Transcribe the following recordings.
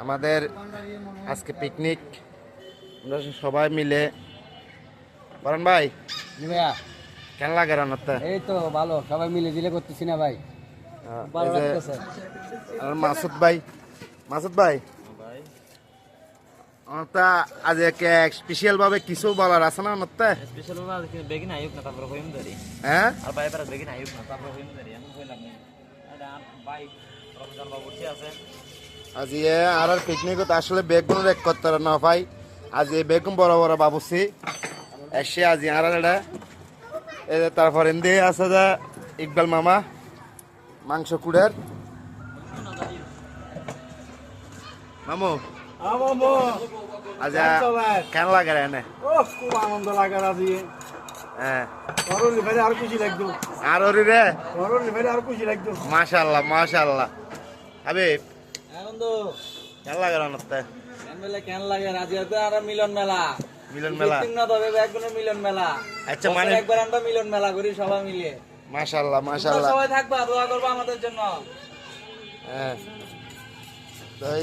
আমাদের আজকে পিকনিক, আমরা সবাই মিলে। বরণ ভাই জি ভাইয়া, কেন লাগে রান্নাতে? এই তো ভালো, সবাই মিলে দিলে করতেছি না ভাই, ভালো লাগতেছে। আর মাসুদ ভাই, মাসুদ ভাই তা আজ একে স্পেশাল ভাবে কিছু বলার আছে না নতে? স্পেশাল ভাবে বেগিন আইব না, তারপর হইম ধরি। হ্যাঁ আর ভাই পারা বেগিন আইব না, তারপর হইম ধরি। আমি কইলাম না এটা ভাই রমজান বাবু ঠিক আছে। আজ আর পিকনিকত আসলে বেগুন এক করতে না ভাই। আজ বেগুন বড় বড় বাবুসি এসে আজ আর এটা তারপর এমনি আছে যে ইকবাল মামা মাংস কুড়ের মামু। আজ কেন লাগে রে এনে? খুব আনন্দ লাগে আজি, হ্যাঁ আর খুশি লাগতো, আর ওরি রে আর খুশি লাগতো। মাশাআল্লাহ মাশাআল্লাহ। হাবিব আনন্দ কেন লাগে রান্নাতে? কেন মেলা কেন লাগে রাজিয়াতে আর মিলন মেলা, মিলন মেলা। না তবে একজনের মিলন মেলা। আচ্ছা মানে একবার আমরা মিলন মেলা করি সবাই মিলে। মাশাআল্লাহ মাশাআল্লাহ। সবাই থাকবা, দোয়া করবা আমাদের জন্য। হ্যাঁ তাই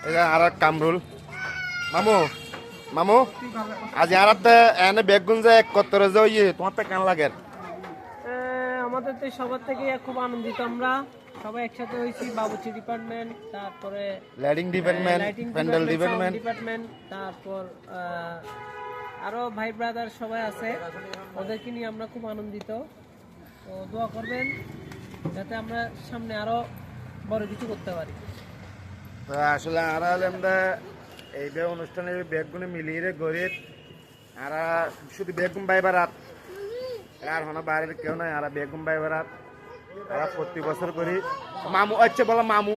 এটা আর এক কামরুল মামু। মামু আজ আর এনে বেগুন যে এক কত্তরে যে ইয়ে তোমার তো কেন লাগে? আমাদের তো সবার থেকে খুব আনন্দিত, আমরা সবাই একসাথে হয়েছি। বাবুচি ডিপার্টমেন্ট, তারপরে lighting department, pandal department, department, তারপর আরো ভাই ব্রাদার সবাই আছে, ওদেরকে নিয়ে আমরা খুব আনন্দিত। তো দোয়া করবেন যাতে আমরা সামনে আরো বড় কিছু করতে পারি। তো আসলে আর আমরা এই যে অনুষ্ঠানে বেগুনে মিলিয়ে রে গরিব আর শুধু বেগুন বাই বারাত আর হনা বাইরের কেউ নাই। আর বেগুন বাই বারাত আর প্রতি বছর করি। মামু আচ্ছা বলো মামু।